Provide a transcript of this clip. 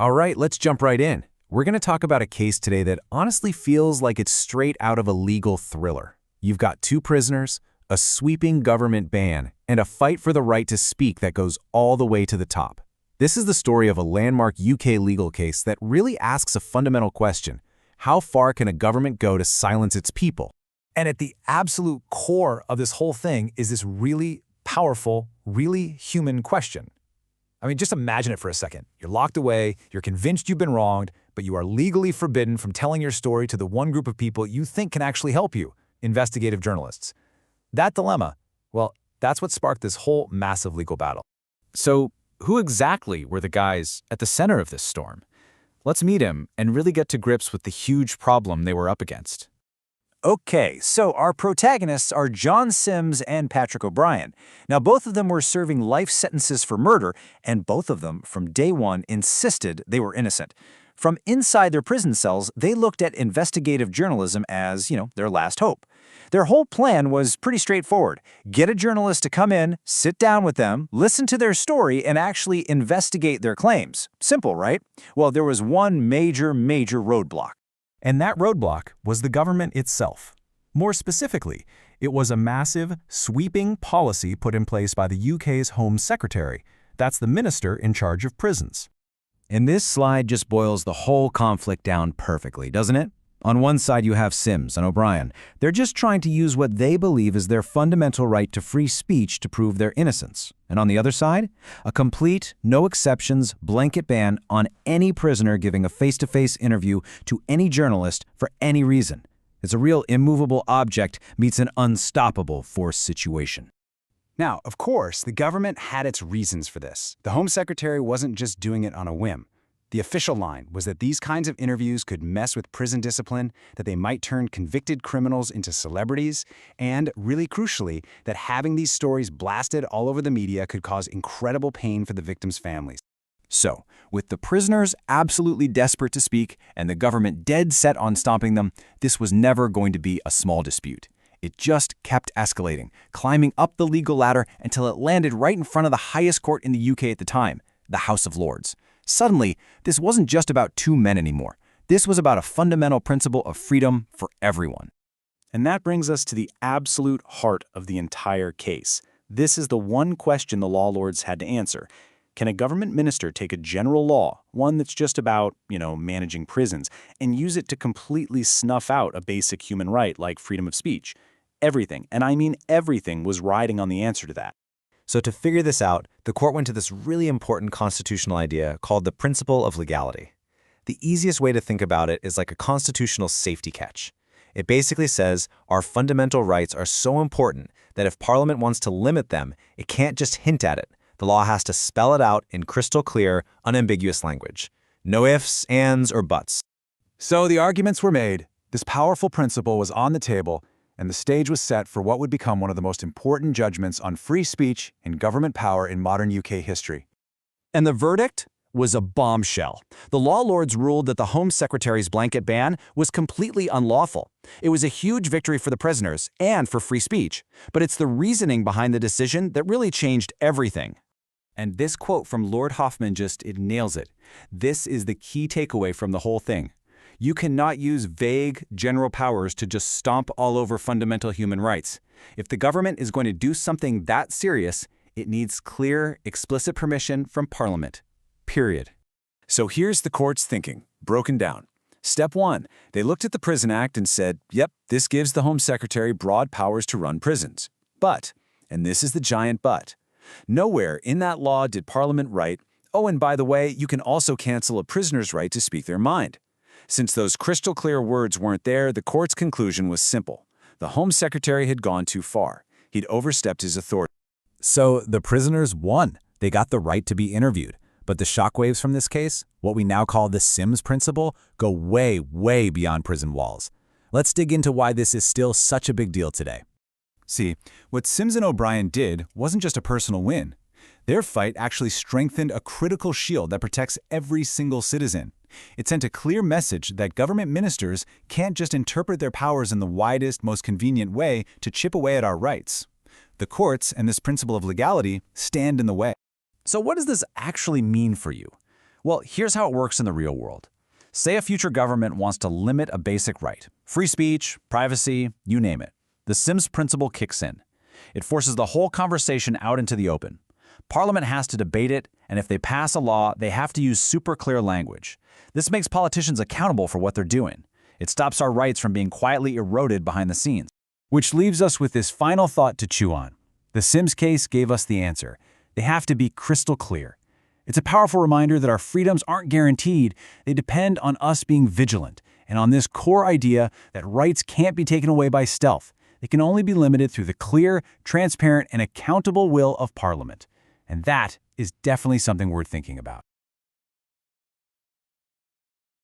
All right, let's jump right in. We're going to talk about a case today that honestly feels like it's straight out of a legal thriller. You've got two prisoners, a sweeping government ban, and a fight for the right to speak that goes all the way to the top. This is the story of a landmark UK legal case that really asks a fundamental question. How far can a government go to silence its people? And at the absolute core of this whole thing is this really powerful, really human question. I mean, just imagine it for a second. You're locked away, you're convinced you've been wronged, but you are legally forbidden from telling your story to the one group of people you think can actually help you, investigative journalists. That dilemma, well, that's what sparked this whole massive legal battle. So, who exactly were the guys at the center of this storm? Let's meet him and really get to grips with the huge problem they were up against. Okay, so our protagonists are John Sims and Patrick O'Brien. Now, both of them were serving life sentences for murder, and both of them, from day one, insisted they were innocent. From inside their prison cells, they looked at investigative journalism as, their last hope. Their whole plan was pretty straightforward. Get a journalist to come in, sit down with them, listen to their story, and actually investigate their claims. Simple, right? Well, there was one major roadblock. And that roadblock was the government itself. More specifically, it was a massive, sweeping policy put in place by the UK's Home Secretary. That's the minister in charge of prisons. And this slide just boils the whole conflict down perfectly, doesn't it? On one side, you have Sims and O'Brien. They're just trying to use what they believe is their fundamental right to free speech to prove their innocence. And on the other side, a complete, no exceptions, blanket ban on any prisoner giving a face-to-face interview to any journalist for any reason. It's a real immovable object meets an unstoppable force situation. Now, of course, the government had its reasons for this. The Home Secretary wasn't just doing it on a whim. The official line was that these kinds of interviews could mess with prison discipline, that they might turn convicted criminals into celebrities, and, really crucially, that having these stories blasted all over the media could cause incredible pain for the victims' families. So, with the prisoners absolutely desperate to speak and the government dead set on stopping them, this was never going to be a small dispute. It just kept escalating, climbing up the legal ladder until it landed right in front of the highest court in the UK at the time, the House of Lords. Suddenly, this wasn't just about two men anymore. This was about a fundamental principle of freedom for everyone. And that brings us to the absolute heart of the entire case. This is the one question the law lords had to answer. Can a government minister take a general law, one that's just about, managing prisons, and use it to completely snuff out a basic human right like freedom of speech? Everything, and I mean everything, was riding on the answer to that. So to figure this out, the court went to this really important constitutional idea called the principle of legality. The easiest way to think about it is like a constitutional safety catch. It basically says our fundamental rights are so important that if Parliament wants to limit them, it can't just hint at it. The law has to spell it out in crystal clear, unambiguous language. No ifs, ands, or buts. So the arguments were made, this powerful principle was on the table, and the stage was set for what would become one of the most important judgments on free speech and government power in modern UK history. And the verdict was a bombshell. The law lords ruled that the Home Secretary's blanket ban was completely unlawful. It was a huge victory for the prisoners and for free speech, but it's the reasoning behind the decision that really changed everything. And this quote from Lord Hoffman it nails it. This is the key takeaway from the whole thing. You cannot use vague, general powers to just stomp all over fundamental human rights. If the government is going to do something that serious, it needs clear, explicit permission from Parliament. Period. So here's the court's thinking, broken down. Step 1, they looked at the Prison Act and said, yep, this gives the Home Secretary broad powers to run prisons. But, and this is the giant but, nowhere in that law did Parliament write, oh, and by the way, you can also cancel a prisoner's right to speak their mind. Since those crystal clear words weren't there, the court's conclusion was simple. The Home Secretary had gone too far. He'd overstepped his authority. So the prisoners won. They got the right to be interviewed. But the shockwaves from this case, what we now call the Sims principle, go way, way beyond prison walls. Let's dig into why this is still such a big deal today. See, what Sims and O'Brien did wasn't just a personal win. Their fight actually strengthened a critical shield that protects every single citizen. It sent a clear message that government ministers can't just interpret their powers in the widest, most convenient way to chip away at our rights. The courts and this principle of legality stand in the way. So what does this actually mean for you? Well, here's how it works in the real world. Say a future government wants to limit a basic right. Free speech, privacy, you name it. The Sims principle kicks in. It forces the whole conversation out into the open. Parliament has to debate it, and if they pass a law, they have to use super clear language. This makes politicians accountable for what they're doing. It stops our rights from being quietly eroded behind the scenes. Which leaves us with this final thought to chew on. The Sims case gave us the answer. They have to be crystal clear. It's a powerful reminder that our freedoms aren't guaranteed. They depend on us being vigilant, and on this core idea that rights can't be taken away by stealth. They can only be limited through the clear, transparent, and accountable will of Parliament. And that is definitely something worth thinking about.